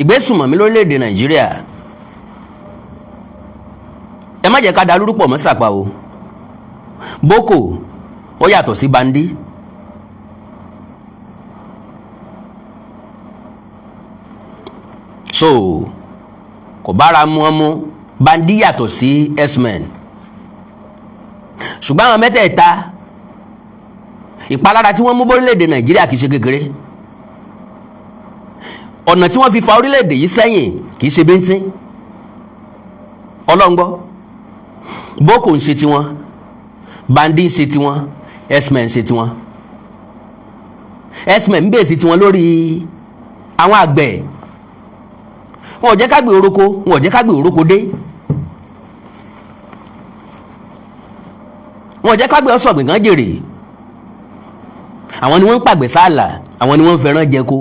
ìgbésùnmọ̀mí lórílẹ̀‐èdè Nàìjíríà ẹ má jẹ́ ká da lórúkọ mọ́ sàpà o. Boko ó yàtọ̀ sí bandi. So kò bára mu ọmú bandi yàtọ̀ sí x-men. Ṣùgbọ́n àwọn mẹ́tẹ̀ẹ̀ta ìpalára tí wọ́n mú bórílẹ̀‐èdè Nàìjíríà kìí ṣe kékeré. Ọ̀nà tí wọ́n fi fa orílẹ̀‐èdè yìí sẹ́yìn kìí ṣe bíntín. Ọlọ́ngbọ́ Boko ń ṣe tiwọn, bandi ń ṣe tiwọn, x-men ń ṣe tiwọn. X-men ń bèèsì tiwọn lórí àwọn àgbẹ̀. Wọn ò jẹ́ ká gbé oroko, wọn ò jẹ́ ká gbé oroko dé. Wọn ò jẹ́ ká gbé ọ̀sọ̀gbìn kan jèrè. Àwọn ni wọ́n ń pàgbẹ́ sáàlà, àwọn ni wọ́n ń fẹ́ràn jẹko.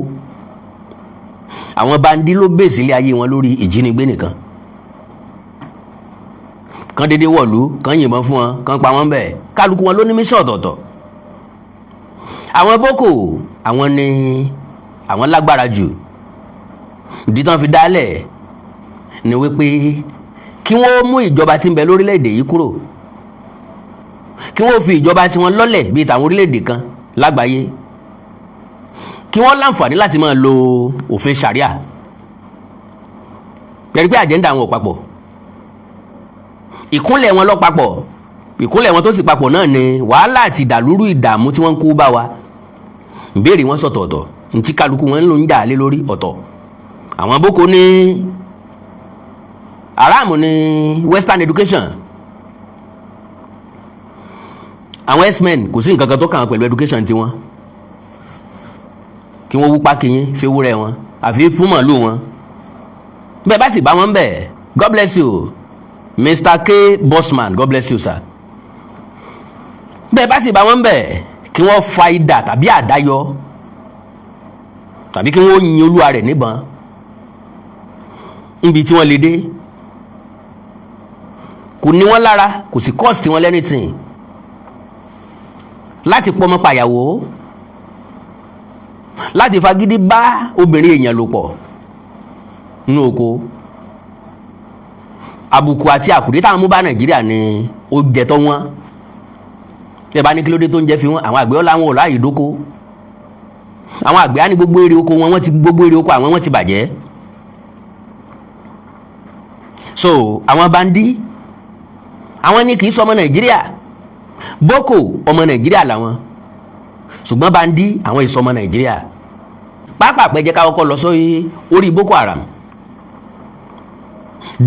Àwọn bandi ló bèèsì ilé ayé wọn lórí ìjínigbé nìkan. Kan dédé wọ̀lú, kan yìnbọn fún wọn, kan pa wọ́n bẹ́ẹ̀. Kálukú wọn ló ní mission ọ̀tọ̀ọ̀tọ̀. Àwọn Boko àwọn ni àwọn lágbára jù. Ìdí tán fi dálẹ̀ ni wípé kí wọ́n mú ìjọba tí ń bẹ lórílẹ̀‐èdè yìí kúrò, kí wọ́n fi ìjọba tí wọ́n lọ́lẹ̀ bíi tàwọn orílẹ̀‐èdè kan lágbàáyé, kí wọ́n láǹfààní láti máa lo òfin ṣàríà. Pẹ̀lú pé àjẹ́ndà wọn ò papọ̀, ìkúnlẹ̀ wọn ló papọ̀. Ìkúnlẹ̀ wọn tó sì papọ̀ náà ni wàhálà àti ìdàlúrú ìdààmú tí wọ́n ń kó bá wa. Ìbéèrè wọn sọ̀tọ̀ọ̀tọ̀, ntí kálukú wọn ń lò ń dà lé lórí ọ̀tọ̀. Àwọn Boko ní aráàmù ní western education. Àwọn x-men kò sí nǹkan kan tó kàn án pẹ̀lú education tiwọn. Kí wọ́n wú pákíyín fewúrẹ́ wọn àfi fún màálù wọn. Bẹ́ẹ̀ bá sì bá wọn bẹ̀, God bless you Mr. K. Bossman, God bless you sir. Bẹ́ẹ̀ bá sì bá wọn bẹ̀ kí wọ́n fa idà tàbí àdáyọ tàbí kí wọ́n yin olúwa rẹ̀ níbọn níbi tí wọ́n lè dé. Kò ní wọ́n lára, kò sì cost wọn lẹ́nìtìn láti pọmọ pàyàwó, láti fagídí bá obìnrin èèyàn lò pọ̀ nínú oko. Àbùkù àti àkùdé táwọn mú bá Nàìjíríà ni ó jẹ tọ́ wọn. Ẹ bá ní kí ló dé tó ń jẹ́ fi wọn, àwọn àgbẹ̀ ọ̀la wọn ò láàyè dóko. Àwọn àgbẹ̀ á ní gbogbo èrè oko wọn, gbogbo èrè oko àwọn wọn ti bàjẹ́. So àwọn bandi àwọn ní kì í sọmọ Nàìjíríà. Boko ọmọ Nàìjíríà làwọn, ṣùgbọ́n bandi àwọn ìsọmọ Nàìjíríà. Pápá pẹ́jẹ́ ká kọ́kọ́ lọ sórí orí Boko Haram.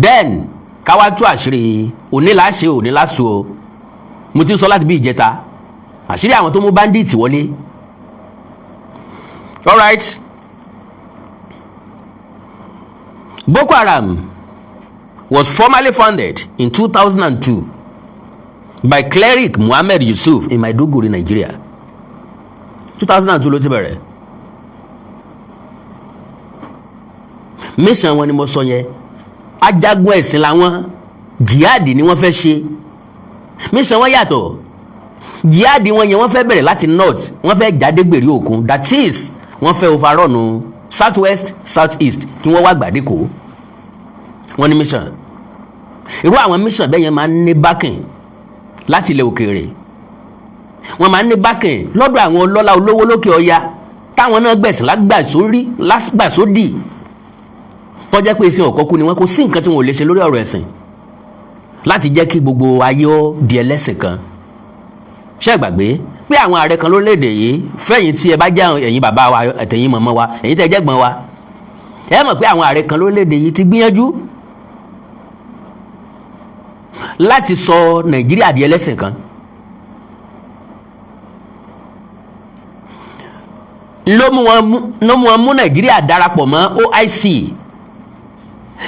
Then káwá tú àṣírí oníláṣẹ oníláṣọ o. Mo ti ń sọ láti bí ìjẹta àṣírí àwọn tó mú bandit wọlé. Alright. Boko Haram was formally founded in 2002 by cleric Muhammad Yusuf in Maiduguri, Nigeria. 2002 ló ti bẹ̀rẹ̀. Mission wọn ni mo sọ yẹn, ajagun ẹ̀sìn làwọn, jihadi ni wọ́n fẹ́ ṣe. Mission wọn yàtọ̀. Jihadi wọn yẹn wọ́n fẹ́ bẹ̀rẹ̀ láti north, wọ́n fẹ́ jáde gbèrí òkun, that is wọ́n fẹ́ overrun south west south east kí wọ́n wá gbàdékò. Wọ́n ní mission. Irú àwọn mission bẹ́ẹ̀ yẹn máa ń ní backing láti ilẹ̀ òkèèrè. Wọ́n máa ń ní backing lọ́dọ̀ àwọn ọlọ́lá olówó lókè ọya táwọn náà gbẹ̀sìn lágbà sódì. Tọ́jẹ́ pé ìsìn ọ̀kọ́kú ni wọ́n, kò sí nǹkan tí wọ́n ò lè ṣe lórí ọ̀rọ̀ ẹ̀sìn láti jẹ́ kí gbogbo ayé ó di ẹlẹ́sìn kan. Ṣé gbàgbé pé àwọn ààrẹ kan lórílẹ̀‐èdè yìí fẹ̀yìn tí ẹ bá jẹ́ ẹ̀yin bàbá wa ẹ̀tẹ̀yin mọ̀mọ́ wa ẹ̀yin tẹ́ jẹ́gbọ́n wa, ẹ mọ̀ pé àwọn ààrẹ kan lórílẹ̀‐èdè yìí ti gbìyànjú láti sọ Nàìjíríà di ẹlẹ́sìn kan. Ló mú wọn mú Nàìjíríà darapọ̀ mọ́ OIC,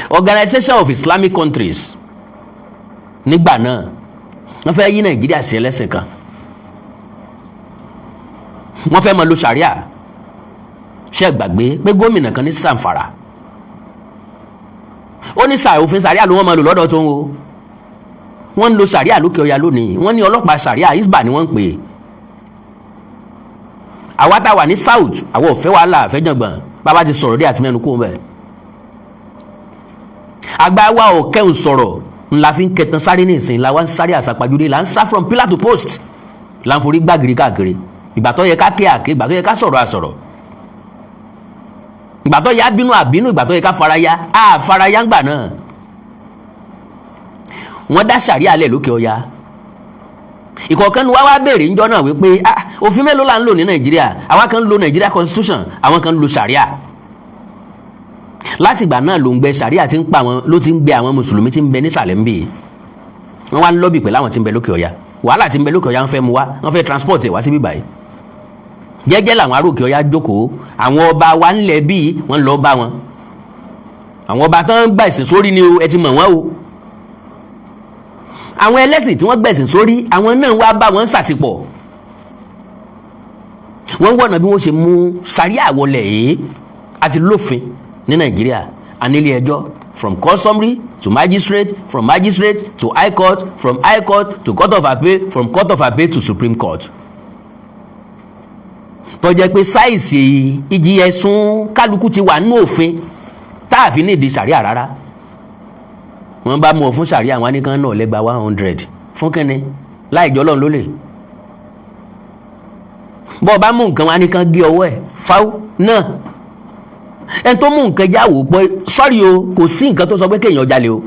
Organization of Islamic Countries. Nígbà náà wọ́n fẹ́ yí Nàìjíríà sí ẹlẹ́sìn kan. Wọ́n fẹ́ máa lo ṣàríà. Ṣé gbàgbé pé gómìnà kan ní Sàǹfàrà ó ní òfin ṣàríà ló wọ́n máa lò lọ́dọ̀ tó ń wo. Wọ́n ń lo ṣàríà lókè ọya lónìí, wọ́n ní ọlọ́pàá ṣàríà Hisba ni wọ́n ń pè é. Àwa tá wà ní south àwọn ò fẹ́ wàhálà àfẹ́jàngbọ̀n bàbá ti sọ̀rọ̀ dé àti mẹ́nu kó bẹ́ẹ̀. àgbà wa ò kẹ́hùn sọ̀rọ̀ ńlá fi ń kẹtàn sáré ní ìsìn làwọn ń sáré àsàpàjùdé là ń sá from pillar to post là ń forí gbàgìrì káàkiri ìgbà tó yẹ ká ké àké ìgbà tó yẹ ká sọ̀rọ̀ àsọ̀rọ̀ ìgbà tó yẹ àbínú àbínú ìgbà tó yẹ ká faraya faraya ńgbà náà wọ́n dá sàríà lẹ̀ lókè ọya ìkọ̀ọ̀kan wá béèrè ńjọ́ náà wípé òfin mélòó là ń lò ní Nàìjíríà àwa kan ń lo Nàìjíríà constitution àwọn kan ń lo sàríà láti ìgbà náà ló ń gbẹ sàríà tí ń pa wọn ló ti ń gbé àwọn mùsùlùmí tí ń bẹ nísàlẹ̀ ń bì wọ́n wá ń lọ́bì pẹ̀lú àwọn tí ń bẹ lókè ọya wàhálà tí ń bẹ lókè ọya ń fẹ́ mu wá wọ́n fẹ́ transport ẹ̀ wá síbí báyìí jẹ́jẹ́ làwọn ará òkè ọya jókòó àwọn ọba wa ńlẹ̀ bíi wọ́n lọ bá wọn àwọn ọba tán gbà ìsìn sórí ni o ẹ ti mọ̀ wọ́n o àwọn ẹlẹ́sìn tí wọ́n gbẹ̀sìn sórí àwọn náà wá bá wọn ṣàṣepọ̀ wọ́n wọ̀nà bí wọ́n ṣe mú sàríà wọlé yìí àti lófin ní Nàìjíríà anílé ẹjọ́ from customary to magistrate from magistrate to high court from high court to court of appeal from court of appeal to supreme court tó jẹ́ pé sáìsì ìjìyà ẹ̀sùn kálukú ti wà nínú òfin táàfin nídìí sàríà rárá wọ́n bá mú ọ fún sàríà àwọn anìkan náà lẹ́gba 100 fún kẹ́ni láìjọ́ lọ́n ló lè bọ́ọ̀ bá mú nǹkan wọn anìkan gé ọwọ́ ẹ̀ fáwọn náà ẹni tó mú nǹkan jáwó pé sọ́rí o kò sí nǹkan tó sọ pé kéèyàn jalè o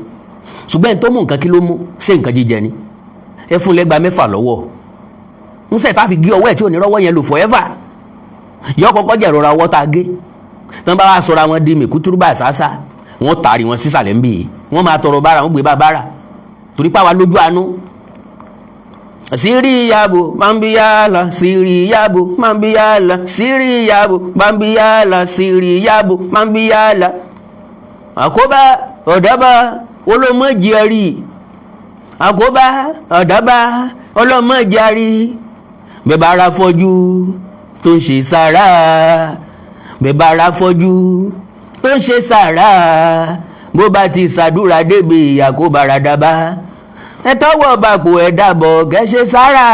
ṣùgbọ́n ẹni tó mú nǹkan kí ló mú ṣé nǹkan jíjẹ ni ẹ fún lẹ́gba 6 lọ́wọ́ ń sẹ̀ tá a fi gé ọwọ́ ẹ̀ tí ò ní rọ́wọ́ yẹn lò forever yọ kọ́kọ́ jẹ́ ìrora ọwọ́ tá a gé tí wọ́n bá wá sọra wọn di mèkútúrúbà sàásà wọ́n tààrí wọn sísàlẹ̀ ń bì í wọ́n máa tọrọ bára wọn gbé bá bára torí pàwọn lójú àánú. Siriyabo mambiyala siriyabo mambiyala siriyabo mambiyala siriyabo mambiyala àkóbá ọ̀dàbà ọlọ́mọdéárì àkóbá ọ̀dàbà ọlọ́mọdéárì bẹ́ẹ̀ bá ara fọ́jú tó ń ṣe sàrà bẹ́ẹ̀ bá ara fọ́jú tó ń ṣe sàrà bó bá ti ṣàdúrà débi àkóbá radaba ẹ tọwọ́ bàpò ẹ dàbọ̀ kẹ́ ṣe sára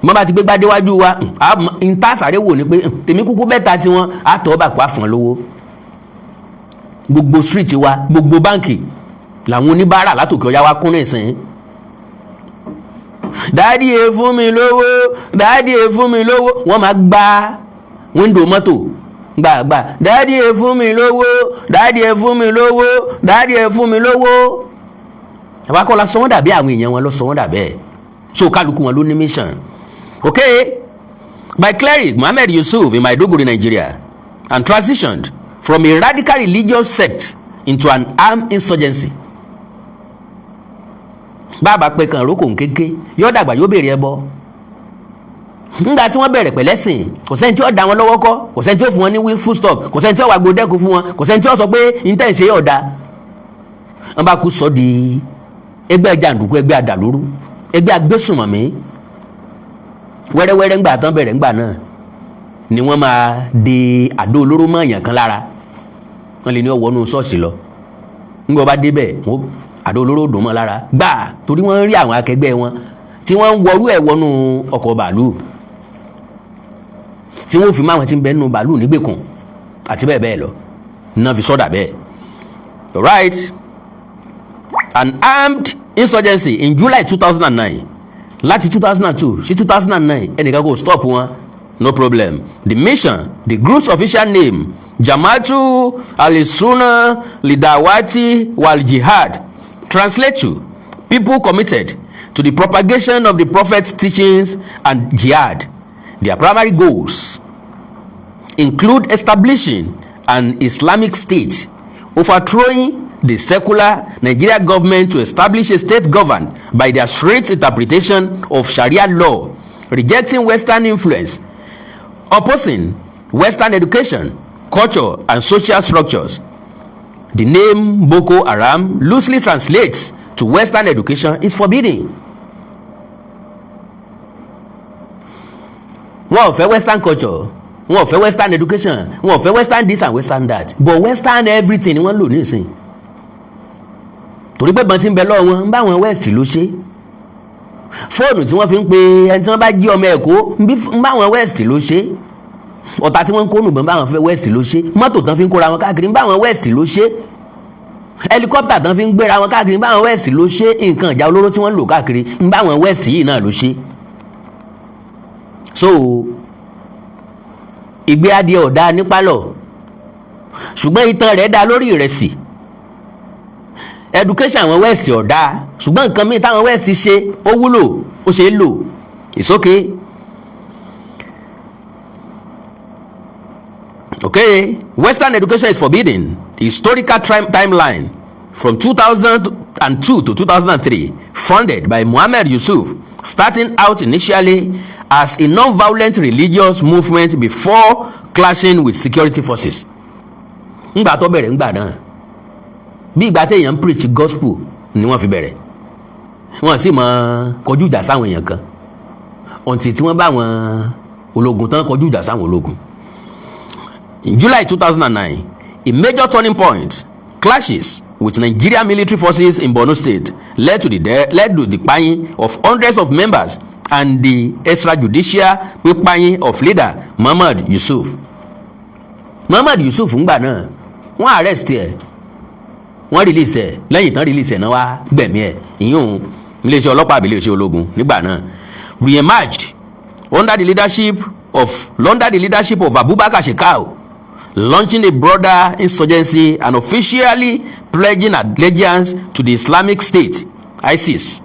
mọ́ bá ti gbé gbádéwájú wa ń tá sáré wò ní pé tèmi kúkú bẹ́ta tí wọ́n á tọ́ bàpò àfọ̀n lówó gbogbo street wa gbogbo báǹkì làwọn oníbàárà látòkè ọ̀yá wa kún ní ìsìn dáàdì ẹ fún mi lówó dáàdì ẹ fún mi lówó wọ́n máa gba wíńdò mọ́tò gbàgbà dáàdì ẹ fún mi lówó dáàdì ẹ fún mi lówó dáàdì ẹ fún mi lówó àwa kọ́ la sọ wọ́n dàbí àwọn èèyàn wọn lọ sọ wọ́n dàbẹ́ so kálukú wọn ló ní mission okay by cleric Muhammad Yusuf in Maiduguri, Nigeria and transitioned from a radical religious sect into an armed insurgency bàbá pé kan rókò kéke yóò dàgbà yóò béèrè ẹbọ nígbà tí wọ́n bẹ̀rẹ̀ pẹ̀lẹ́sìn kò sẹ́ni tí ó dá wọn lọ́wọ́ kọ́ kò sẹ́ni tí ó fún wọn ní full stop kò sẹ́ni tí ó wà gbòdẹ́kù fún wọn kò sẹ́ni tí ó sọ pé intense yóò da wọ́n bá kú sọ di ẹgbẹ́ jàǹdùkú ẹgbẹ́ àdàlúrú ẹgbẹ́ agbésùnmọ̀mí wẹ́rẹ́wẹ́rẹ́ ńgbà tán bẹ̀rẹ̀ ńgbà náà ni wọ́n máa de àdó olóró mọ́ èèyàn kan lára wọ́n lè ní ọwọ́ nù ṣọ́ọ̀ṣì lọ ńgbà bá débẹ̀ wọ́n àdó olóró dùn mọ́ lára gbà torí wọ́n rí àwọn akẹgbẹ́ wọn tí wọ́n ń wọrú ẹ̀ wọnú ọkọ̀ bàálù tí wọ́n fi máa wọn ti ń bẹ nínú bàálù nígbèkùn àti bẹ́ẹ̀ bẹ́ẹ̀ lọ náà fi sọ́dà bẹ́ẹ̀ right. An armed insurgency in July 2009 láti 2002 sí 2009 ẹnìkan kò stop wọn no problem the mission the group's official name Jama'atu al-Sunnah Lidawati wal Jihad translate to people committed to the propagation of the Prophet's teachings and jihad. Their primary goals include establishing an Islamic state, overthrowing the secular Nigeria government to establish a state governed by their strict interpretation of Sharia law, rejecting Western influence, opposing Western education, culture, and social structures. The name Boko Haram loosely translates to Western education is forbidden. Wọ́n ò fẹ́ Western culture, wọ́n ò fẹ́ Western education, wọ́n ò fẹ́ Western this and Western that, but Western everything ni wọ́n lò nísìn. Torí pé bọ́n ti ń bẹ lọ́wọ́ wọn ń bá wọn West ló ṣe. Fóònù tí wọ́n fi ń pe ẹni tí wọ́n bá jí ọmọ Èkó ń bá wọn West ló ṣe. Ọ̀tá tí wọ́n ń kó nùbọ̀n bá wọn fẹ́ West ló ṣe. Mọ́tò tán fi ń kóra wọn káàkiri ń bá wọn West ló ṣe. helicopter tán fi ń gbéra wọn káàkiri báwọn west ló ṣe, nǹkan ìjà olóró tí wọ́n ń lò káàkiri báwọn west yìí náà ló ṣe. So ìgbé adìẹ ọ̀dà ní pálọ̀ ṣùgbọ́n ìtàn rẹ̀ dá lórí ìrẹsì. Education àwọn west ọ̀dà ṣùgbọ́n nǹkan míì táwọn west ṣe ó wúlò, ó ṣe é lò. It's okay. Okay, Western education is forbidden. The historical timeline from 2002 to 2003, funded by Muhammad Yusuf, starting out initially as a non-violent religious movement before clashing with security forces. Ngbà tó bẹ̀rẹ̀ ngbà náà, bí ìgbà téèyàn preach gospel ni wọ́n fi bẹ̀rẹ̀. Wọ́n sì máa kọjú ìjà sáwọn èèyàn kan. Until tí wọ́n bá wọn ológun tán kọjú ìjà sáwọn ológun. In July 2009, a major turning point, clashes with Nigerian military forces in Borno State led to the paying of hundreds of members and the extrajudicial paying of leader Muhammad Yusuf. Muhammad Yusuf ngbà náà, wọ́n arrest ẹ̀, wọ́n release ẹ̀, lẹ́yìn tán release ẹ̀ náà wá gbẹ̀mí ẹ̀, ìyún iléeṣẹ́ ọlọ́pàá àbí iléeṣẹ́ ológun nígbà náà. Re-emerged under the leadership of Abubakar Shekau, launching a broader insurgency and officially pledging allegiance to the Islamic State (ISIS)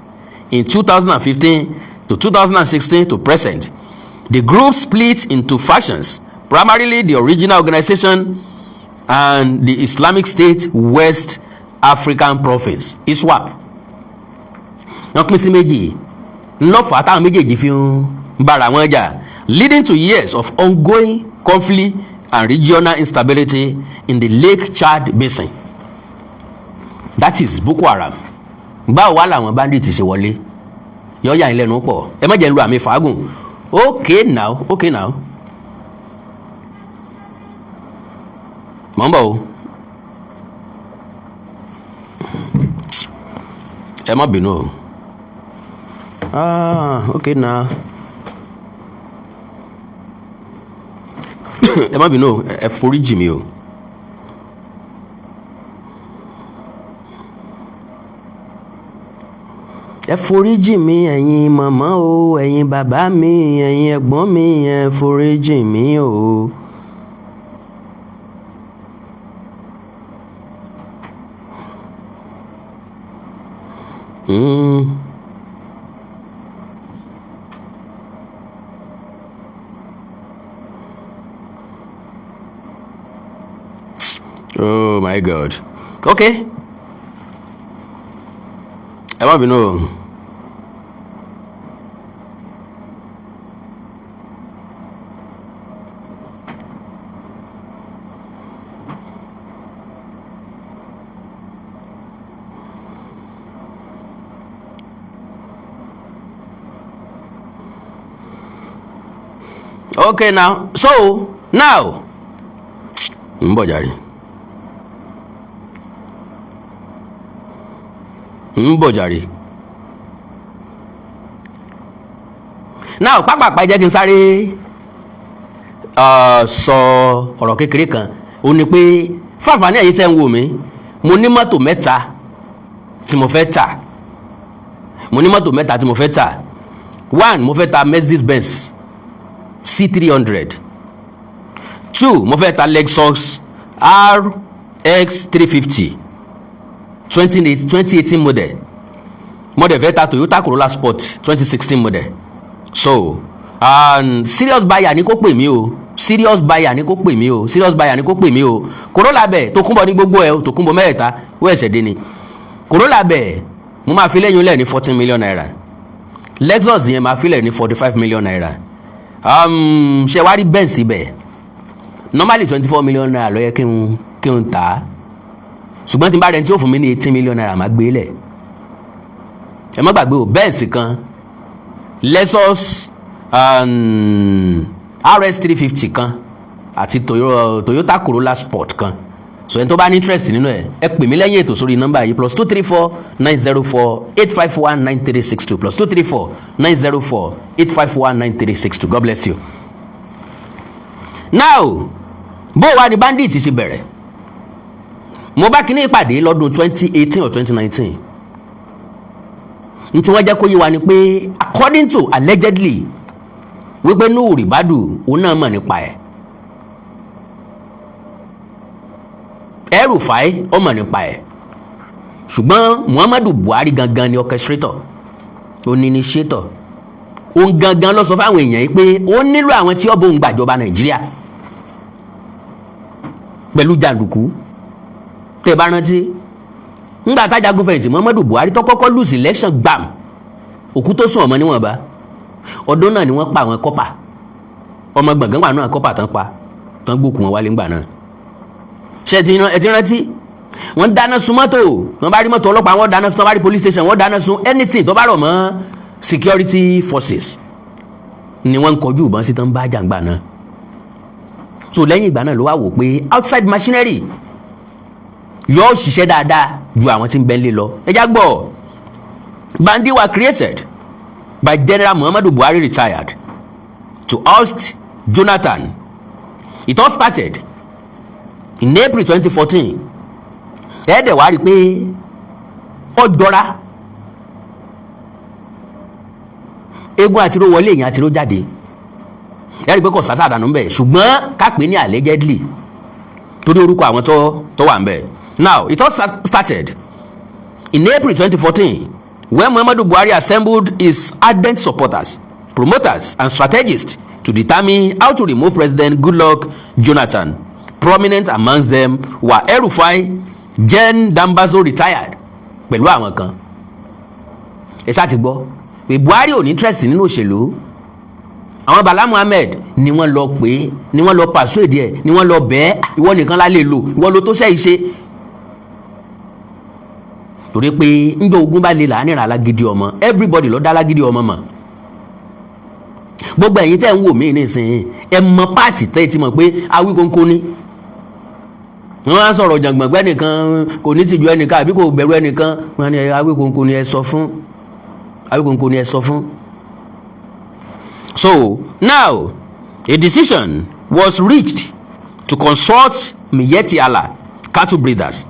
in 2015 to 2016 to present. The group split into factions, primarily the original organization and the Islamic State West African Province (ISWAP). Wọ́n pín sí méjì ńlọ́fà táwọn méjèèjì fi ń bára wọn jà, leading to years of ongoing conflict and regional instability in the Lake Chad Basin. That is Boko Haram. Báwo wá làwọn bandits ṣe wọlé? Yọ́yà ilẹ̀ nù pọ̀. Ẹ má jẹ́ lu àmì fàágùn. Okay now. Mọ̀ ń bọ̀ o. Ẹ má bínú o. Okay now. Ẹ má bínú, ẹ foríjì mi o. Ẹ foríjì mi ẹ̀yin màmá o, ẹ̀yin bàbá mi, ẹ̀yin ẹ̀gbọ́n mi, ẹ foríjì mi o. Oh my God. Okay. Ẹ má bínú o. Okay now. So, now. Ń bọ̀ jàre. Now pápápá jẹ́ kí n sáré sọ ọ̀rọ̀ kékeré kan. Ó ní pé fáfáni ẹ̀yin tẹ́ ń wò mí, mo ní mọ́tò mẹ́ta tí mo fẹ́ tà. One, mo fẹ́ ta Mercedes-Benz C300. Two, mo fẹ́ ta Lexus RX 350 2018 model. Fẹ́ ta Toyota Corolla Sport 2016 model. So serious buyer ni kó pè mí o. Corolla bẹ̀ tó kúnbọ̀ ní gbogbo ẹ̀ tó kúnbọ̀ mẹ́ta wọ́n ẹ̀ṣẹ̀ dé ni. Corolla bẹ̀ mo máa fi lẹ́yìn lẹ̀ ní 14 million naira. Lexus yẹn máa fi lẹ̀ ní 45 million naira. Ṣé wá rí Benz bẹ̀ normally 24 million naira ló yẹ kí n tà á, ṣùgbọ́n tí n bá rẹ̀ tí ó fún mi ní 18 million naira máa gbé lẹ̀. Ẹ má gbàgbé o, Benz kan, Lexus RS 350 kan àti Toyota Corolla Sport kan. So ẹni tó bá ní interest nínú ẹ pè mí lẹ́yìn ètò sórí nọ́mbà yìí +234 904 851 9362 +234 904 851 9362. God bless you. Now bó wá ní bandit ṣe bẹ̀rẹ̀, mo bá kíní ìpàdé lọ́dún 2018 or 2019 ní tí wọ́n jẹ́ kó yé wa ni pé according to allegedly wípé Nuhu Ribadu òun náà mọ̀ nípa ẹ̀, El-Rufai ó mọ̀ nípa ẹ̀, ṣùgbọ́n Muhammadu Buhari gangan ni orchestrator, ó ní initiator, òun gangan ló sọ fáwọn èèyàn yìí pé ó nílò àwọn tí ó bóun gbàjọba Nàìjíríà pẹ̀lú jàǹdùkú. tẹ́ bá rántí ńgbà tájagun fẹ̀yìntì Muhammadu Buhari tó kọ́kọ́ lose election gbàm, òkú tó sùn ọmọ níwọ̀nba, ọdún náà ni wọ́n pa àwọn kọ́pà, ọmọ gbọ̀ngàn wà náà kọ́pà tán pa tán gbókùn wọn wálé ńgbà náà. ṣé ẹ ti rántí wọ́n dáná sun mọ́tò, wọ́n bá rí mọ́tò ọlọ́pàá wọ́n dáná sun, wọ́n bá rí police station wọ́n dáná sun, anything tó bá rọ̀ mọ́ security forces ni wọ́n ń kọjú ìbọn sí tán bá jàǹgbà náà. so lẹ́yìn ìgbà náà ló wá wò pé outside machinery yóò ṣiṣẹ́ dáadáa ju àwọn tí ń bẹ́ńlẹ̀ lọ. ẹ já gbọ́, bandi were created by General Muhammadu Buhari retired to oust Jonathan. It all started in April 2014. ẹ̀ẹ́dẹ̀ wá rí i pé ó jọra eégún àtiró wọlé èèyàn àtiró jáde, ẹ rí i pé kò sátà dànù ń bẹ̀, ṣùgbọ́n ká pè ní allegedly torí orúkọ àwọn tó wà ń bẹ̀. Now, it all started in April 2014 when Muhammadu Buhari assembled his ardent supporters, promoters, and strategists to determine how to remove President Goodluck Jonathan. Prominent amongst them were El-Rufai, Gen Dambazo retired, pẹ̀lú àwọn kan. ẹ ṣáà ti gbọ́ pé Buhari ò ní interest nínú òṣèlú. àwọn Bala Muhammed ni wọ́n lọ pé ni wọ́n lọ persuade ẹ̀ ni wọ́n lọ bẹ́ẹ̀ ìwọ nìkan la lè lò, ìwọ ló tó ṣe iṣẹ́. torí pé ńjọ́ ogun bá lè láàrin alágídí ọmọ, everybody ló dá alágídí ọmọ mọ̀. gbogbo ẹ̀yin tẹ́ ń wò mí nísìnyí ẹ mọ páàtì tẹ́ ti mọ̀ pé Awíkóńkó ni. wọ́n á sọ̀rọ̀ jàǹgbọ̀ngbẹ́ nìkan kò ní tìjú ẹnìkan àbí kò bẹ̀rù ẹnìkan, wọ́n ní Awíkóńkó ni ẹ sọ fún, Awíkóńkó ni ẹ sọ fún. So now a decision was reached to consult Miyetti Allah Cattle Breeders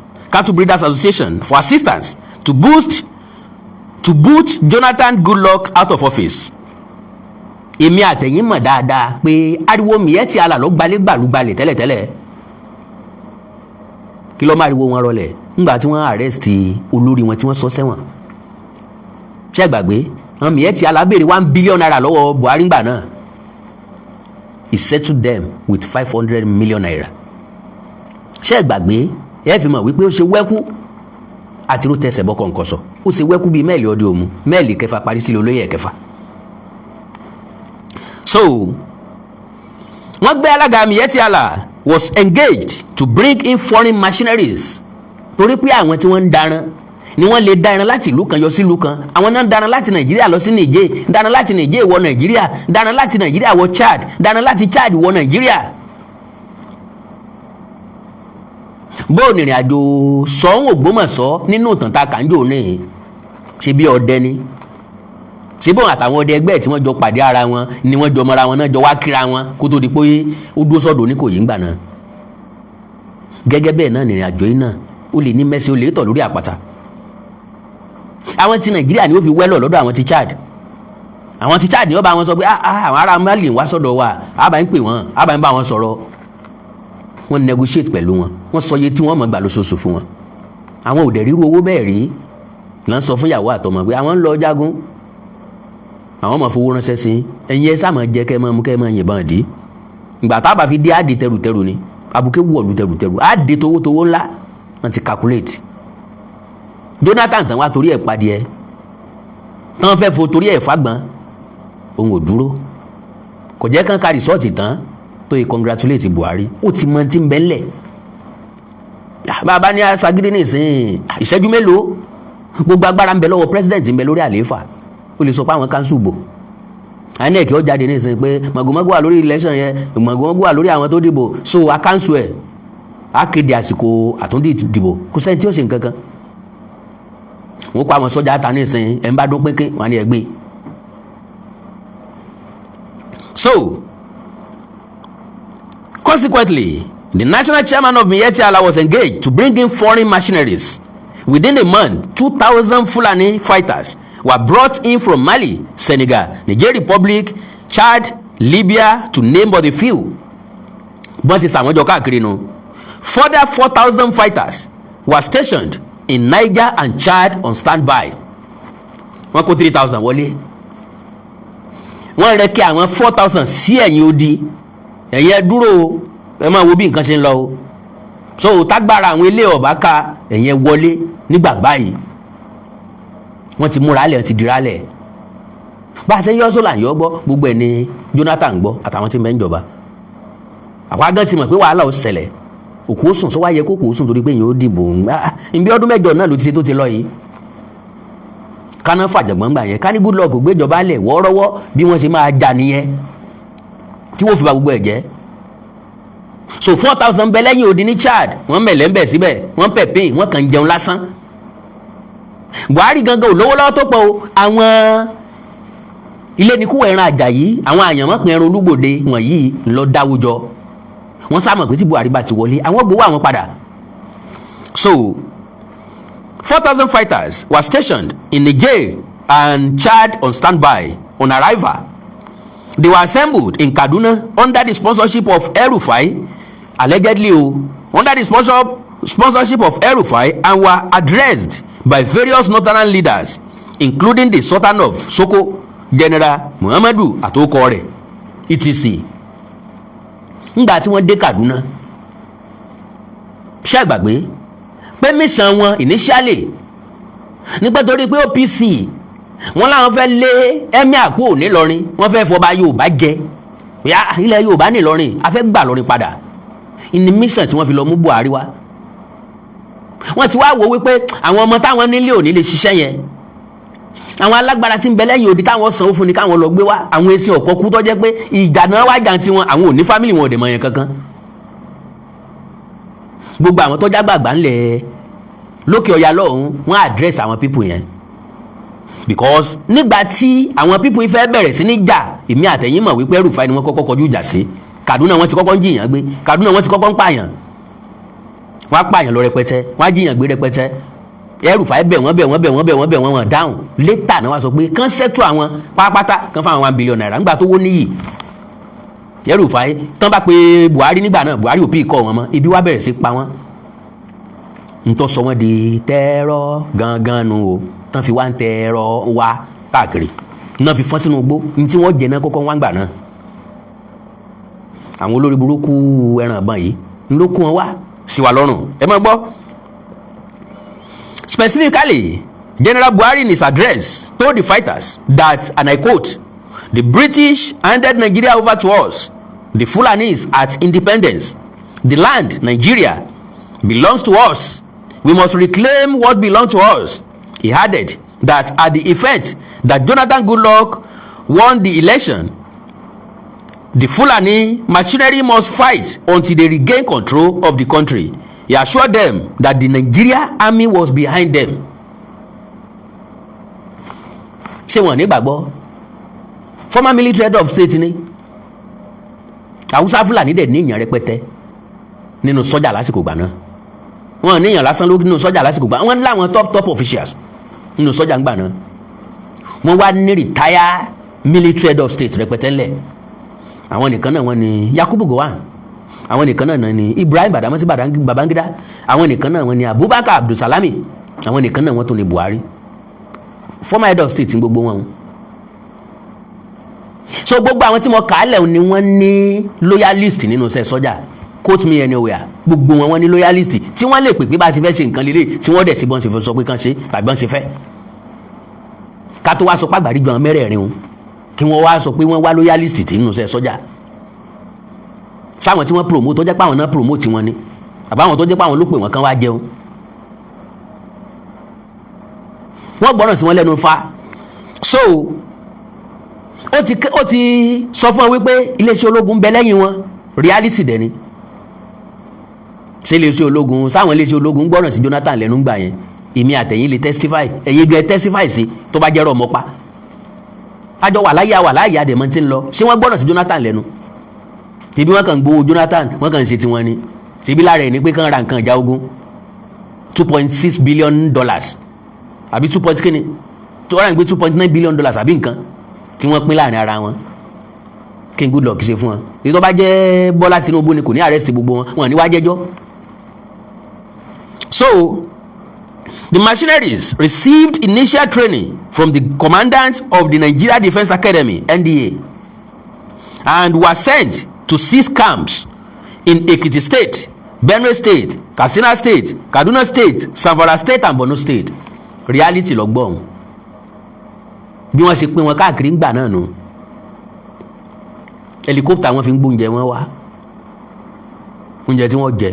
Association for assistance to boot Jonathan Goodluck out of office. èmi àtẹ̀yìn mọ̀ dáadáa pé ariwo Miyetti Allah ló gbalẹ̀ gbàlúgbalẹ̀ tẹ́lẹ̀tẹ́lẹ̀. kí ló máa ariwo wọn rọlẹ̀ nígbà tí wọ́n arrest olórí wọn tí wọ́n sọ sẹ́wọ̀n. ṣé gbàgbé àwọn Miyetti Allah béèrè $1 billion lọ́wọ́ Buhari ńgbà náà. He settled them with $500 million. ṣé gbàgbé ẹ fi mọ̀ wípé ó ṣe wẹ́kú àti ló tẹsẹ̀ bọ́ kọ̀ǹkọ̀ sọ, ó ṣe wẹ́kú bíi mẹ́ẹ̀lì ọdẹ òmu, mẹ́ẹ̀lì kẹfà parí sílẹ̀ olóyè ẹ̀kẹfà. So wọ́n gbé alága Miyetti Allah was engaged to bring in foreign machineries, torí pé àwọn tí wọ́n ń daran ni wọ́n lè daran láti ìlú kan yọ sí ìlú kan. àwọn náà ń daran láti Nàìjíríà lọ sí Niger, daran láti Niger wọ Nàìjíríà, daran láti Nàìjíríà wọ Chad, daran láti Chad wọ Nàìjíríà. bóònù ìrìn àjò Ṣọ̀ún Ògbómọ̀ṣọ́ nínú ìtàn ta kàńjò ní ṣe bí ọdẹ ni, ṣe bóun àtàwọn ọdẹ ẹgbẹ́ tí wọ́n jọ pàdé ara wọn ni wọ́n jọ mọ́ra wọn náà jọ wá kíra wọn kó tó di pé ó dúró sọ́dọ̀ Oníkòyí ńgbà náà. gẹ́gẹ́ bẹ́ẹ̀ náà ìrìn àjò yìí náà ó lè ní mẹ́sì ó lè tọ̀ lórí àpáta. àwọn ti Nàìjíríà ni ó fi wẹ́lọ̀ lọ́dọ̀ àwọn ti Chad. àwọn ti Chad ni ó bá wọn sọ pé àwọn ará Mali wá sọ́dọ̀ wa àbá ń pè wọ́n àbá ń bá wọn sọ̀rọ̀. wọ́n negotiate pẹ̀lú wọn, wọ́n sọ iye tí wọ́n mọ̀ gbà lóṣooṣù fún wọn. àwọn ò dẹ̀ ríru owó bẹ́ẹ̀ rí náà sọ fún ìyàwó àtọmọ pé àwọn ń lọ jagun, àwọn ọmọ fowó ránṣẹ́ sí ẹ̀yin ẹ sáà jẹ́ kẹ́ mọ́ mú kẹ́ mọ́ yìnbọn dì. ìgbà tá a bá fi dé àdè tẹrùtẹrù ni abuké wọ̀lú tẹrùtẹrù àdè towótowó ńlá wọ́n ti calculate. Jonathan tán wá torí ẹ̀ padì ẹ̀ tán fẹ́ fo torí ẹ̀ fagbọn òun ò dúró, kò jẹ́ kán ka rìsọ́ọ̀tì tán tó yẹ congratulate Buhari, ó ti mọ tí ń bẹ́ ńlẹ̀. bàbá ní asagídí nìsín ìṣẹ́jú mélòó gbogbo agbára ń bẹ lọ́wọ́ president ń bẹ lórí àlééfà, ó lè sọ pé àwọn kanṣu bò. INEC ó jáde nìsín pé màgòmágó wà lórí election yẹn, màgòmágó wà lórí àwọn tó dìbò, so a kanṣu ẹ̀ á kéde àsìkò àtúndì dìbò, kò sẹ́ni tí ó ṣe nǹkan kan. wọ́n kó àwọn sọ́jà ta nìsín ẹ̀ ń bá dún pínpín wọn ni ẹ gbé. so consequently The national chairman of Miyetti Allah was engaged to bring in foreign machineries. Within a month, 2,000 Fulani fighters were brought in from Mali, Senegal, Niger Republic, Chad, Libya, to name but a few. But it's àwọn jọ káàkiri nu. Further 4,000 fighters were stationed in Niger and Chad on standby. Wọ́n kó 3,000 wọlé. Wọ́n rẹ̀ kí àwọn 4,000 sí ẹ̀yìn odi. Ẹ̀yẹ dúró ẹ máa wo bí nǹkan ṣe ń lọ o. So tágbára àwọn ilé ọ̀bá ká ẹ̀yẹ wọlé nígbà báyìí. Wọ́n ti múra lẹ̀, wọ́n ti dira lẹ̀. Bá a ṣe yọ́ sólà yọ́ gbọ́ gbogbo ẹ̀ ni Jonathan gbọ́ àtàwọn tí ń bẹ ń jọba. Àwa gan ti mọ̀ pé wàhálà ó ṣẹlẹ̀. Òkú ó sùn sọ wá yẹ kókò ó sùn torí pé èèyàn ó dìbò ìbí ọdún mẹ́jọ náà ló ti ṣe tó ti lọ yìí. Káná fàjọ̀gbọ́n gbà yẹn ká ní Goodluck gbéjọba lẹ̀ wọ́ọ́rọ́wọ́ bí wọ́n ṣe máa jà nìyẹn tí wọ́n fi ba gbogbo ẹ̀ jẹ́. So 4,000 bẹ lẹ́yìn odi ní Chad wọ́n mẹ̀lẹ́ ń bẹ̀ síbẹ̀ wọ́n pẹ̀pẹ́ wọ́n kàn ń jẹun lásán. Buhari gangan ò lówó lọ́wọ́ tó pọ̀ o. Àwọn ilé ní kúwọ̀ ẹran Àjàyí àwọn àyànmọ́pin ẹran Olúgbòde wọ̀nyí lọ dáwùjọ. Wọ́n sá mọ̀ pé tí Buhari bá ti wọlé àwọn gbowó àwọn padà. So 4,000 fighters were stationed in Niger and Chad on standby. On arrival, they were assembled in Kaduna under the sponsorship of El-Rufai, allegedly under the sponsorship of El-Rufai, and were addressed by various northern leaders, including the Sultan of Soko, General Muhammadu Atokore, etc. Nígbà tí wọ́n dé Kaduna ṣé gbàgbé pé mission wọn initially nígbà tó rí pé OPC wọ́n láwọn fẹ́ lé emir kúrò nílọrin wọ́n fẹ́ fọba Yorùbá jẹ ilẹ̀ Yorùbá nílọrin a fẹ́ gbà lọrin padà ní mission tí wọ́n fi lọ mú Buhari wá. Wọ́n ti wá wò wípé àwọn ọmọ táwọn nílé ò ní lè ṣiṣẹ́ yẹn àwọn alágbára tí ń bẹ lẹ́yìn odi táwọn sanwó fún ni káwọn lọ gbé wá àwọn èsì ọ̀kọ́ kú tó jẹ́ pé ìjà náà wá jà tí wọn àwọn ò ní fámìlì wọn ò dẹ̀ mọ̀ yẹn kankan. Gbogbo àwọn tọ́jà gbàgbà ńlẹ̀ lókè ọ̀yà lọ́hùn wọ́n àdírẹ́sì àwọn pípù yẹn because nígbà tí àwọn pípù yìí fẹ́ bẹ̀rẹ̀ sí ní jà èmi àtẹ̀yìn mọ̀ wípé El-Rufai ni wọ́n kọ́kọ́ kọjú ìjà sí. Kaduna wọ́n ti kọ́kọ́ ń jiyàn gbé Kaduna wọ́n ti kọ́kọ́ ń pààyàn wọ́n á pààyàn lọ rẹpẹtẹ wọ́n á jiyàn gbé rẹpẹtẹ. El-Rufai bẹ̀ wọ́n dáhùn létà náà wá sọ pé kán sẹ́tù àwọn pátápátá kán fáwọn $1 billion nígbà tó wó níyì. El-Rufai tán bá pe Buhari nígbà náà Buhari ò pì kọ́ wọn mọ́ ibi wá bẹ̀rẹ̀ sí pa wọ́n. Ntọ́ sọ wọ́n di tẹ́rọ gangan nu o tán fi wá ń tẹ́rọ wá káàkiri náà fi fọ́n sínú igbó ní tí wọ́n jẹ náà kọ́kọ́ wá ń gbà náà. Àwọn olórí burúkú ẹran ìbọn yìí ló kún wọn wá sí wa lọ́rùn ẹ máa gbọ́. Specifically, General Buhari in his address told the fighters that, and I quote, "The British handed Nigeria over to us, the Fulanis at independence. The land, Nigeria, belongs to us. We must reclaim what belongs to us." He added that at the event that Jonathan Goodluck won the election, the Fulani machinery must fight until they regain control of the country. He assured them that the Nigeria army was behind them. Ṣé wọ́n ní gbàgbọ́? Former military head of state ni. Hausa Fulani dẹ̀ níyàn rẹpẹtẹ nínú sọ́jà lásìkò gbà náà. Wọ́n níyàn lásán ló nínú sọ́jà lásìkò gbà. Wọ́n láwọn top officials nínú sọ́jà ń gbà náà. Wọ́n wá ní retire military head of state rẹpẹtẹ ńlẹ̀. Àwọn nìkan náà wọ́n ní Yakubu Gowon. Àwọn nìkan náà ní Ibrahim Badamasi Babangida. Àwọn nìkan náà wọ́n ní Abubakar Abdulsalami. Àwọn nìkan náà wọ́n tún ní Buhari. Former head of state ní gbogbo wọn. So gbogbo àwọn tí mo kà á lẹ̀ ni wọ́n ní loyalist nínú iṣẹ́ sọ́jà. Quote me anywhere. Gbogbo wọn wọ́n ní loyalist tí wọ́n lè pè pé bá ti fẹ́ ṣe nǹkan lélẹ̀ tí wọ́n dẹ̀ sí bọ́n ṣe sọ pé kán ṣe tàbí bọ́n ṣe fẹ́. Ká tó wá sọ pàgbàrí jọ mẹ́rẹ̀ẹ̀rin o kí wọ́n wá sọ pé wọ́n wá loyalist tí nínú iṣẹ́ sọ́jà. Sáwọn tí wọ́n promote tó jẹ́ pé àwọn náà promote wọn ni àbáwọn tó jẹ́ pé àwọn ló pè wọ́n kán wá jẹun. Wọ́n gbọ́dọ̀ sí wọn lẹ́nu fa. So ó ti sọ fún ọ wípé iléeṣẹ́ ológun ń bẹ lẹ́yìn wọn reality dẹ̀ ni. Ṣé iléeṣẹ́ ológun sáwọn iléeṣẹ́ ológun gbọ́dọ̀ sí Jonathan lẹ́nu gbà yẹn èmi àtẹ̀yìn lè testify ẹ̀yin gẹ̀ testify sí tó bá jẹ́rọ̀ ọmọ pa. Àjọ wà láyé àdèmọ́ ti ń lọ ṣé wọ́n gbọ́dọ̀ sí Jonathan lẹ́nu? Tìbí wọ́n kàn gbowó Jonathan wọ́n kàn ń ṣe tiwọn ni ṣebí lára ẹ̀ ní pé kán ra nǹkan ìjà ogun $2.6 billion àbí 2 point kíni tó rà ń gbé $2.9 billion àbí nǹkan tí wọ́n pín láàrin ara wọn kí n good luck ṣe fún wọn èyí tó bá jẹ́ Bọ́lá Tinubu ni kò ní arrest gbogbo wọn ní wá jẹ́jọ́. So the mercenaries received initial training from the commandant of the Nigeria Defence Academy (NDA) and were sent to 6 camps in Ekiti State, Benue State, Katsina State, Kaduna State, Zamfara State and Borno State. Reality lọ́gbọ̀n bí wọ́n ṣe pín wọn káàkiri ńgbà náà nù helicopter wọn fi ń gbóúnjẹ wọn wá oúnjẹ tí wọ́n jẹ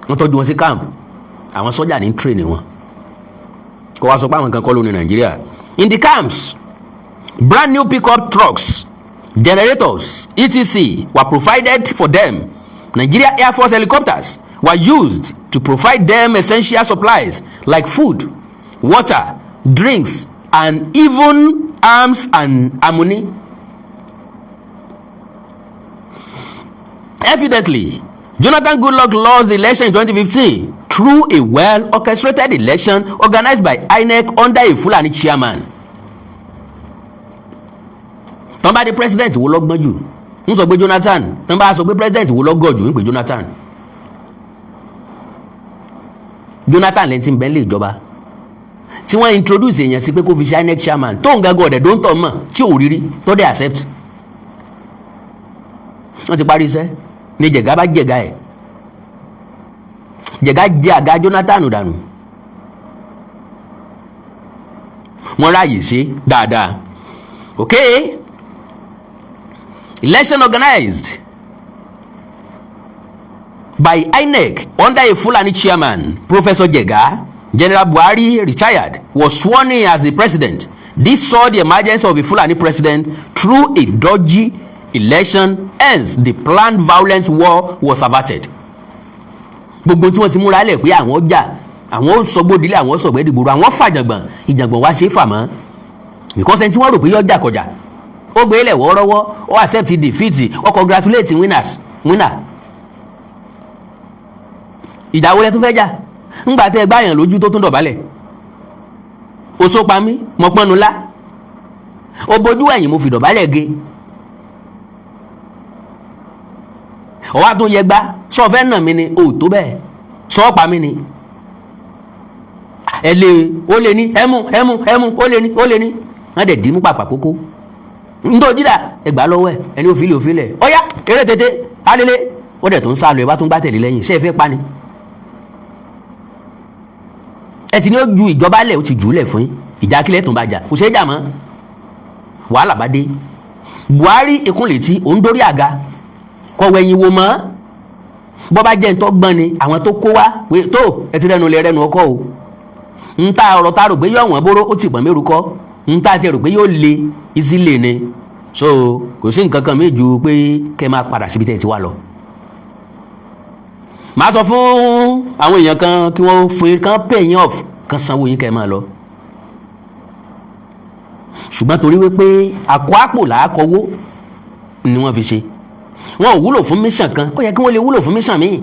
wọ́n tọ́jú wọn sí camp àwọn sọ́jà ní train wọn kó wá sọ pé àwọn kan kọ́ ló ní Nàìjíríà. In the camps, brand new pickup trucks, generators, etc. were provided for them. Nigeria Air Force helicopters were used to provide them essential supplies like food, water, drinks, and even arms and ammunition. Evidently, Jonathan Goodluck lost the election in 2015 through a well-orchestrated election organized by INEC under a Fulani chairman. Tọ́n bá di president wo lọ́gbọ́n jù ń sọ pé Jonathan, tọ́n bá sọ pé president wo lọ́gọ̀ jù ń pè Jonathan. Jonathan lẹ́ni tí ń bẹ nílé ìjọba tí wọ́n introduce èèyàn sí pé kó fi ṣe INEC chairman tó ń gángan ọ̀dẹ̀ tó ń tọ̀ mọ̀ tí ò rírí tó dé accept. Wọ́n ti parí iṣẹ́ ní Jẹ̀gá bá jẹ̀gá ẹ̀ Jẹ̀gá jẹ́ àga Jonathan dànù wọ́n ráàyè ṣe dáadáa. Okay, election organized by INEC under a Fulani chairman, Professor Jega. General Buhari, retired, was sworn in as the president. This saw the emergence of a Fulani president through a dodgy election. Hence, the planned violent war was averted. Gbogbo tí wọ́n ti múra lẹ̀ pé àwọn ọjà àwọn sọgbódìlẹ̀ àwọn sọgbẹ́dìgbòrò àwọn fàjàngbọ̀n ìjàngbọ̀n wá ṣe é fà mọ́ because ẹni tí wọ́n rò pé yọjà kọjá ó gbé ilẹ̀ wọ́ọ́rọ́wọ́ ó accept defeat ó congratulate winner. Ìjà wo lẹ tún fẹ́ jà ńgbà tẹ́ ẹ gbá yàn lójú tó tún dọ̀bálẹ̀ ó só pa mí mo pọ́nnu lá ó bojú ẹ̀yìn mo fi dọ̀bálẹ̀ ge ọwá tó yẹ gbá sọ fẹ́ nà mí ni ó tó bẹ́ẹ̀ sọ pa mí ni ẹ lè ó lè ní ẹmu ó lè ní wọ́n dẹ̀ dìímú pàpà kókó ńdó jídà ẹgbà lọ́wọ́ ẹ̀ ẹni òfìlẹ̀ ọ̀yá eré tètè alẹ́lẹ́ ó dẹ̀ tó ń sálọ ẹ̀ bá tún bá tẹ̀lé lẹ́yìn ṣé ẹ fẹ́ pa ni. ẹ ti ní ó ju ìjọba lẹ̀ ó ti jù ú lẹ̀ fún yín ìjà kílẹ̀ tó ń bá jà kò ṣeé jà mọ́ wàhálà bá dé. Buhari ìkúnlẹ̀tì òun dórí àga kọ̀wé ẹ̀yìn wò mọ́ bọ́ bá jẹ́ ntọ́ gbọ́n ni àwọn tó kó wá pé tó ẹ ti rẹnu lẹ rẹnu ọkọ o ń ta ọ̀rọ̀ ta rò pé yóò wọ́n bóró ó ti pọ̀n mẹ́rù kọ́ ń ta ti rò pé yóò le isi lè ni so kò sí nǹkan kan méjì pé kẹ́ máa padà síbi tẹ́ ẹ ti wá lọ. màá sọ fún àwọn èèyàn kan kí wọ́n fún kan pay yín off kan sanwó yín kẹ́ máa lọ. ṣùgbọ́n torí wípé àkó àpò làákọ̀wó ni wọ́n fi ṣe wọn ò wúlò fún mission kan kó yẹ kí wọ́n lè wúlò fún mission míì.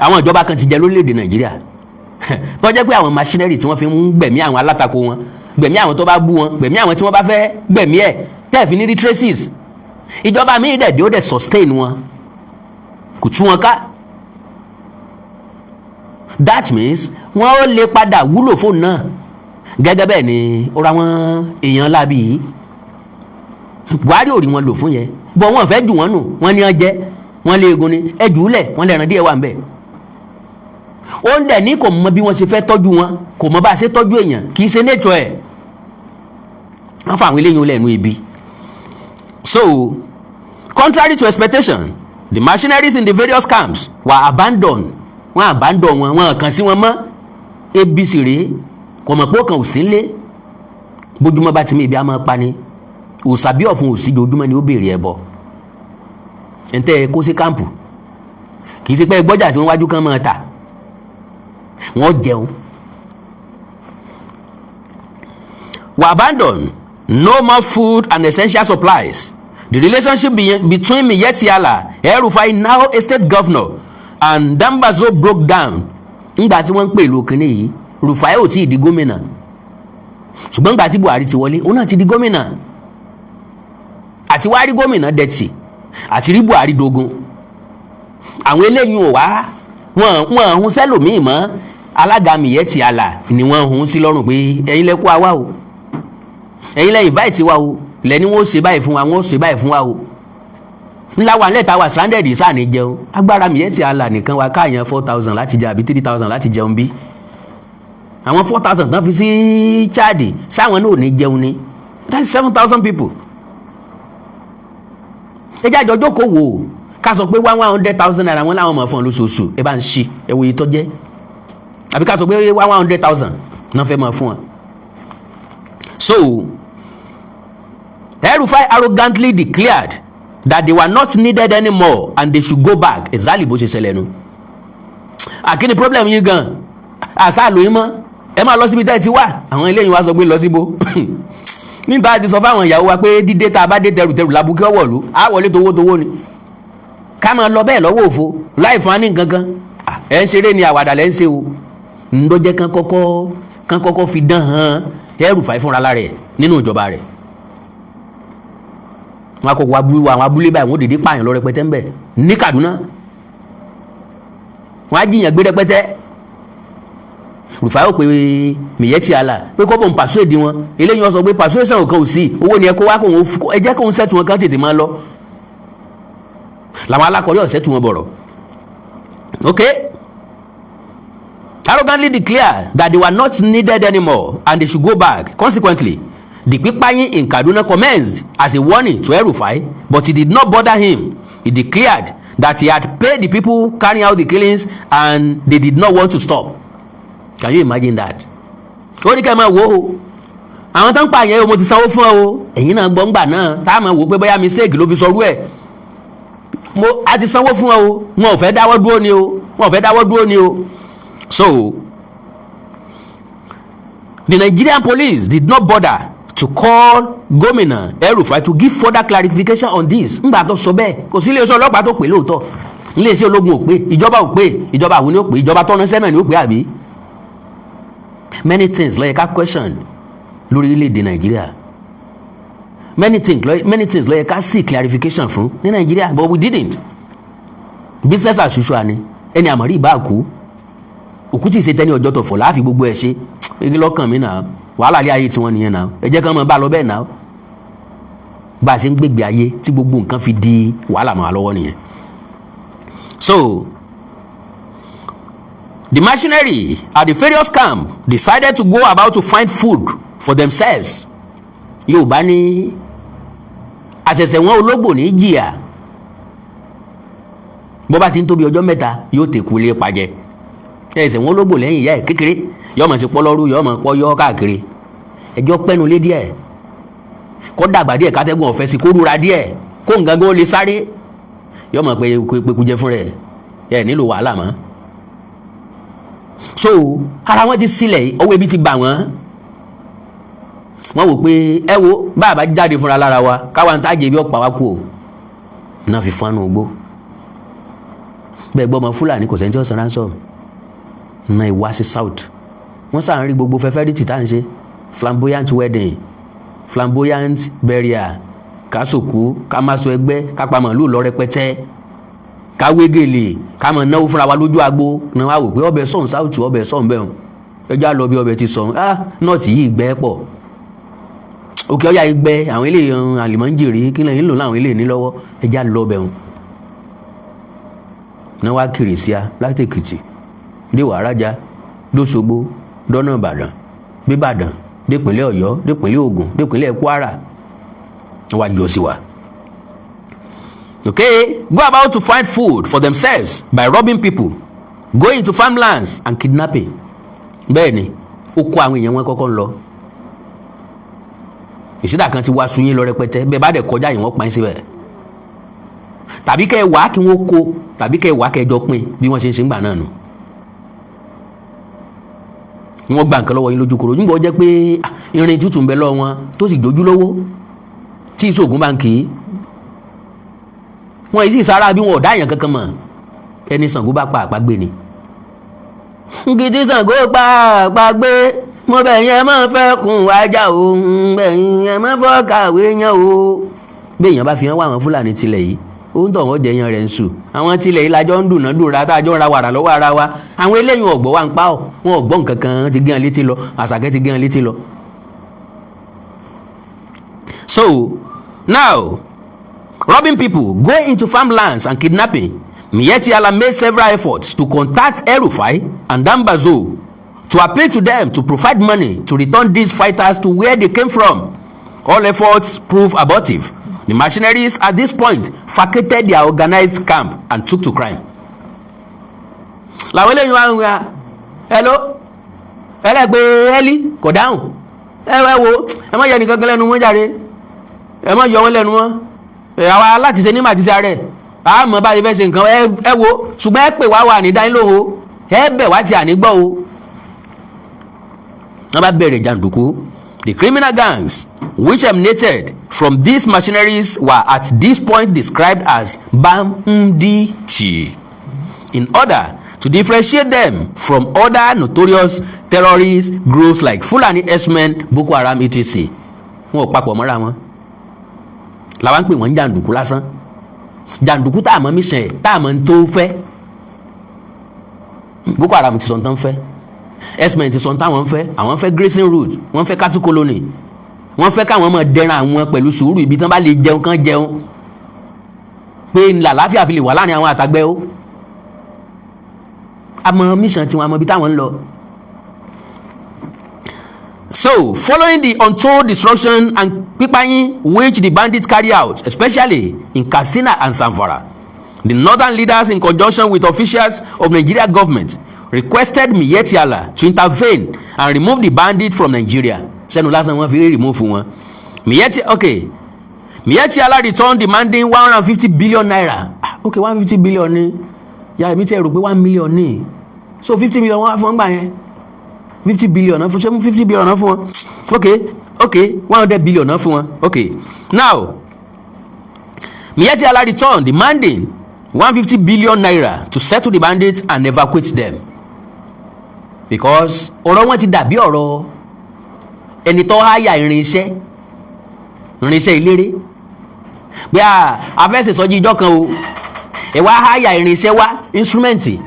àwọn ìjọba kan ti jẹ lórílẹ̀‐èdè Nàìjíríà tó jẹ́ pé àwọn machinery tí wọ́n fi ń gbẹ̀mí àwọn alátakò wọn gbẹ̀mí àwọn tó bá bú wọn gbẹ̀mí àwọn tí wọ́n bá fẹ́ gbẹ̀mí ẹ̀ tẹ́ẹ̀fì ní retraces ìjọba míì dẹ̀ dé ó dẹ̀ sustain wọn kò tú wọn ká. That means wọ́n ó lè padà wúlò fóònù náà gẹ́gẹ́ bẹ́ẹ̀ ni ó ra wọn èèyàn lábì yìí Buhari ò rí wọn lò fún yẹn bọ́ wọn fẹ́ jù wọ́n nù wọ́n ní wọ́n jẹ́ wọ́n lé egun ni ẹ jù ú lẹ̀ wọ́n lẹ́ran díẹ̀ wà ń bẹ̀. Ó ń dẹ̀ ní kò mọ bí wọ́n ṣe fẹ́ tọ́jú wọn kò mọ bá a ṣe tọ́jú èèyàn kì í ṣe nature ẹ̀ wọ́n fa àwọn eléyìí lẹ́nu ibi. So contrary to expectation, the machineries in the various camps were abandoned. Wọ́n abandon wọn kàn sí wọn mọ́ ebi sì rèé kò mọ̀ pé ó kàn ò sí lé bójúmọ́ bá ti mú ibi á máa pa ni òsàbí ọ̀fun òsì dojúmọ́ ni ó béèrè ẹbọ ẹ̀ńtẹ́ kó sí káàmpù kì í ṣe pé gbọ́jà tí wọ́n wájú kan máa tà wọ́n jẹun. Were abandoned no more food and essential supplies. The relationship between Miyetti Allah, El-Rufai, now a state governor, and Dambazo broke down. Nígbà tí wọ́n ń pè lókínní yìí, Rufai ò tí ì di gómìnà. Ṣùgbọ́n nígbà tí Buhari ti wọlé, òun náà ti di gómìnà. Àti wá rí gómìnà dẹ̀tì, àti rí Buhari dogun. Àwọn eléyìí ò wá, wọ́n hun sẹ́lòmíì mọ́. Alága Miyetti Allah ni wọ́n hun sí lọ́rùn pé ẹ̀yin lẹ kó wa wá o. Ẹ̀yin lẹ invite wa o. Lẹ́ni wọ́n ṣe báyìí fún wa, wọ́n ṣe báyìí fún wa o. Ńlá wa lẹ́ta wa stranded sáà ní jẹun. Agbára Miyetti Allah nìkan wa káàyàn 4,000 láti jẹ àbí 3,000 láti jẹun bí. Àwọn 4,000 tán fi sí Chad sáwọn náà ò ní jẹun ni. That's 7,000 people. Ẹ jẹ́ àjọ jókòó wò ó. Ká sọ pé 100,000 naira wọn láwọn mọ̀ fún ọ lóṣooṣù. Ẹ bá ń ṣí ẹ wo iye tó jẹ́. Àbí ká sọ pé 100,000 náà fẹ́ mọ̀ fún ọ. So, El-Rufai arrogantly declared that they were not needed anymore and they should go back. Exactly bó ṣe ṣẹlẹ̀ nu. Àkíní problem yín gan. Àṣà lóyún mọ́. Ẹ máa lọ síbi tẹ́ ẹ ti wà. Àwọn eléyìí wá sọ pé lọ síbo. Nígbà tí sọ fáwọn ìyàwó wa pé dídé tá a bá dé tẹrùtẹrù lábùkí ọwọ́ lù á wọlé towó ni. Ká máa lọ bẹ́ẹ̀ lọ́wọ́ òfo láì fún wa ní nǹkan kan. Ẹ ń ṣeré ni àwàdà lẹ́ ń ṣe o. Ńdọ́jẹ́ kan kọ́kọ́ fi dán hàn El-Rufai fúnra lára ẹ̀ nínú ìjọba rẹ̀. Wọ́n kò àwọn abúlé báyìí wọ́n dìde pààyàn lọ rẹpẹtẹ ń bẹ̀ ní Kaduna. Wọ́n á jiyàn gbé rẹpẹtẹ. Rufai ó pe Miyetti Allah pé kó bọ̀ ń persuade wọn. Eléyìí wọ́n sọ pé persuasion kan ò sí, owó ni ẹ kó wá kó ẹ jẹ́ kó ń sẹ́tù wọn kan tètè máa lọ. Làwọn alákọ̀ọ́rí ọ̀sẹ̀ tù wọn bọ̀rọ̀. Okay? Arrogantly declared that they were not needed anymore and they should go back. Consequently, the pípáyín in Kaduna commenced as a warning to El-Rufai, but it did not bother him. He declared that he had paid the people carrying out the killings and they did not want to stop. Can you imagine that? Ó ní kẹ́ máa wò ó. Àwọn tó ń pààyàn o mo ti sanwó fún ọ o. Ẹ̀yin náà gbọ́ngbà náà tá a máa wò pé bóyá mistake ló fi sọrú ẹ̀. A ti sanwó fún ọ o. Wọn ò fẹ́ dáwọ́ dúró ni o. So, the Nigerian police did not bother to call Gómìnà El-Rufai to give further clarification on this. Ńgbà tó sọ bẹ́ẹ̀ kò sí iléeṣẹ́ ọlọ́pàá tó pè lóòótọ́, iléeṣẹ́ ológun ò pé, ìjọba ò pé, ìjọba àwọn ni ó pé, ìjọba tọ́nàṣẹ́ náà ni ó pé àbí. Many things ló yẹ ká question lórílẹ̀‐èdè Nàìjíríà. Many things ló yẹ ká seek clarification fún ní Nàìjíríà, but we didn't. Business as usual ni ẹni àmọ̀rí ìbá kú. Òkú tí ì ṣe tẹ́ni ọjọ́ tó fọ̀ láàfin gbogbo ẹ̀ ṣe igi lọ́kàn mi náà wàhálà ilé ayé tiwọn nìyẹn náà ẹ jẹ́ kí wọ́n máa bá lọ bẹ́ẹ̀ náà bá a ṣe ń gbégbé ayé tí gbogbo nǹkan fi di wàhálà máa lọ́wọ́ nìyẹn. So the machinery at the various camp decided to go about to find food for themselves. Yorùbá ní àṣẹ̀ṣẹ̀ wọn ológbò ní jìyà bó bá ti ń tóbi ọjọ́ mẹ́ta yóò tẹ̀kú lé pàjẹ́. Ẹsẹ̀ wọn lógbò lẹ́yìn ìyá ẹ̀ kékeré yọ mọ̀ sí pọ́lọ́rú yọ mọ̀ pọ́ yọ káàkiri ẹjọ́ pẹ́nu lé díẹ̀ kó dàgbà díẹ̀ kátẹ́gùn ọ̀fẹ́ sí kó rúra díẹ̀ kó nǹkan gan lè sáré yọ mọ̀ pé pekujẹ fún rẹ̀ ẹ̀ nílò wàhálà mọ́. So ara wọn ti sílẹ̀ owó ebi ti bà wọ́n wò pé ẹ wo bàbá jáde fúnra lára wa káwa ń tàjẹ́ bí ọ̀pá wa kú o náà fi fọ́nù ogbó bẹ́ẹ̀ gbọ́ ọmọ Fúlàní kò sẹ́ńtì ọ̀sán ransom náà ìwá sí south wọ́n sàn rí gbogbo fẹ́fẹ́rìtì tá à ń ṣe flamboyant wedding flamboyant burial kásòkú ká má sọ ẹgbẹ́ ká pa màálù lọ rẹpẹtẹ ká wégele ká mọ̀ náwó fúnra wa lójú agbo náà wá wò pé ọbẹ̀ sọ̀n south ọbẹ̀ sọ̀n bẹ́ẹ̀ ẹjọ́ lọ bí ọbẹ̀ ti sọ̀n nọ́ọ̀tì yìí gbẹ́ pọ̀ òkè ọ̀yà ìgbẹ́ àwọn ilé àlìmọ́njèrè kí lẹ́yìn lò láwọn ilé ní lọ́wọ́ ẹjọ́ lọ bẹ̀ náà wá kiri sí a láti Èkìtì dé Wàrájà dóṣogbo dọ́nà Ìbàdàn bíbàdàn dépínlẹ̀ Ọ̀yọ́ dépínlẹ̀ Ògùn dépínlẹ̀ Kwara wá yọ sí wa. Okay, go about to find food for themselves by robbing people, going to farmlands and kidnapping. Bẹ́ẹ̀ni ó kó àwọn èèyàn wọn kọ́kọ́ ń lọ ìṣídà kan ti wá sunyín lọ rẹpẹtẹ bẹ́ẹ̀ bá dẹ̀ kọjá yìí wọ́n pa yín síbẹ̀ tàbí kẹ́ ẹ wá kí wọ́n kó tàbí kẹ́ ẹ wá kẹ́ ẹ jọ pín bí wọ́n ṣe ń ṣe ń gbà náà nù. wọ́n gba nǹkan lọ́wọ́ yín lójú koro nígbà ó jẹ́ pé irin tútù ń bẹ lọ́wọ́ wọn tó sì jójú lówó tí ìṣògùn bá ń kì í wọn yìí sì sára bí wọn ò dá èèyàn kankan mọ̀ ẹni Ṣàngó bá pa àpagbé ni. gidi Ṣàngó pa àpagbé mo bẹ̀ yẹn máa fẹ́ kun ajá o bẹ̀ yẹn máa fọ́ kàwé yẹn o. bí èèyàn bá fi hàn wá àwọn Fúlàní tilẹ̀ yìí ó ń tọ̀ wọ́n jẹ yan rẹ̀ ń sùn àwọn tilẹ̀ yìí lájọ́ ń dùnàdùnra tá a jọ ń ra wàrà lọ́wọ́ ara wa àwọn eléyìí ọ̀gbọ́ wa ń pa ọ́ wọn ọ̀gbọ́ nǹkan kan ti gé hàn létí lọ Àṣàkẹ́ ti gé hàn létí lọ. So now robbing people, going into farmlands and kidnapping, Miyetti Allah made several efforts to contact El-Rufai and Dambazo to appeal to them to provide money to return these fighters to where they came from. All efforts proved abortive. The mercenaries at this point vacated their organized camp and took to crime. làwọn eléyìí wá ń ra hello ẹlẹ́gbẹ́ ẹ́lí kò dáhùn ẹ wo ẹ má yẹ nìkan kan lẹ́nu wọn jáde ẹ má yọ wọn lẹ́nu wọn àwa láti ṣe ní màá ti ṣe àárẹ̀ àmọ́ báyìí fẹ́ ṣe nǹkan ẹ wo ṣùgbọ́n ẹ pè wá wà ní dánilóhùn ẹ bẹ̀ wá ti ànígbọ́ o. wọ́n bá bẹ̀rẹ̀ jàǹdùkú. The criminal gangs which emanated from these mercenaries were at this point described as bandits in order to differentiate them from other notorious terrorist groups like Fulani herdsmen, Boko Haram etc. wọn ò papọ̀ mọ́ra wọn làwọn ń pè wọ́n jàǹdùkú lásán jàǹdùkú tá a mọ̀ mission ẹ̀ tá a mọ̀ tó fẹ́ Boko Haram ti sọ tán fẹ́ herdsmen ti sọ táwọn fẹ́ àwọn fẹ́ grazing route wọ́n fẹ́ cattle colony wọ́n fẹ́ káwọn máa dẹran àwọn pẹ̀lú sùúrù ibi tán bá lè jẹun kán jẹun pé làlàáfíà fi lè wà láàrin àwọn àtàgbẹ́ o àmọ́ mission tiwọn àmọ́ ibi táwọn ń lọ. So, following the untold destruction and pipayin which the bandits carry out, especially in Katsina and Zamfara, the northern leaders, in conjunction with officials of Nigeria government, requested Miyetti Allah to intervene and remove the bandits from Nigeria. Sẹ́nu lásán wọ́n fi remove wọn. Miyetti Allah returned demanding 150 billion naira. Okay, 150 billion ni. Ya èmi ti rò pé 1 million ni. So 50 million wọ́n á fún gbà yẹn. 50 billion náà fún ṣé 50 billion náà fún wọn. Okay, 100 billion náà fún wọn. Okay. Now, Miyetti Allah returned demanding 150 billion naira to settle the bandits and evacuate them. Because ọ̀rọ̀ wọn ti dàbí ọ̀rọ̀ ẹni tó háyà irinṣẹ́ ìlérè bí a fẹ́ ṣèṣọ́jú ìjọ kan o ẹ wá háyà irinṣẹ́ wá instrumenti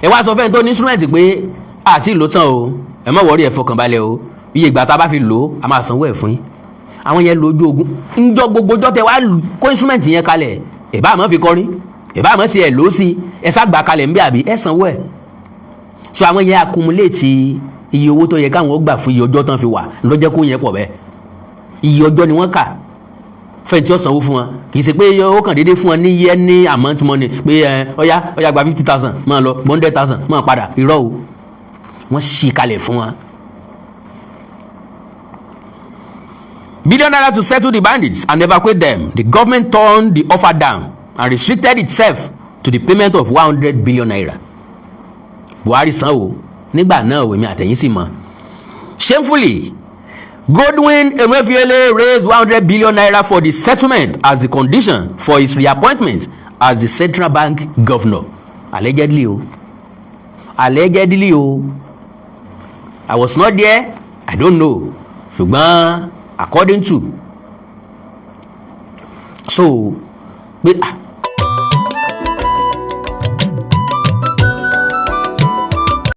ẹ wá sọ fẹ́ni tó ní instrumenti pé àti ìlò tán o ẹ má wọrí ẹ fọkàn balẹ̀ o iye ìgbà tá a bá fi lò ó a máa sanwó ẹ̀ fún yín àwọn yẹn lójú ogun ńjọ gbogbo ọjọ́ tẹ wá kó instrumenti yẹn kalẹ̀ ẹ bá àmọ́ fi kọrin ẹ bá àmọ́ sí ẹ lò ó sí ẹ ságbà kalẹ̀ ń bẹ́ àbí ẹ sanwó ẹ̀ so àwọn yẹn accumulate iye owó tó yẹ káwọn gbà fún iye ọjọ́ tán fi wà lọ́jọ́ kó yẹn pọ̀ bẹ́ẹ̀ iye ọjọ́ ni wọ́n kà fẹ́ntì ó sanwó fún wọn kì í ṣe pé ó kàn déédéé fún wọn ní yẹ ní amount money pé ọ̀yá gba 50,000 máa lọ 100,000 máa padà irọ́ o wọ́n ṣì kalẹ̀ fún wọn. Billion naira to settle the bandits and evacuate them. The government turned the offer down and restricted itself to the payment of 100 billion naira. Buhari san o nígbà náà èmi àtẹ̀yìn sì mọ̀. Shamefully, Godwin Emefiele raised 100 billion naira for the settlement as the condition for his reappointment as the central bank governor. Allegedly o. I was not there, I don't know. Ṣùgbọ́n according to so pé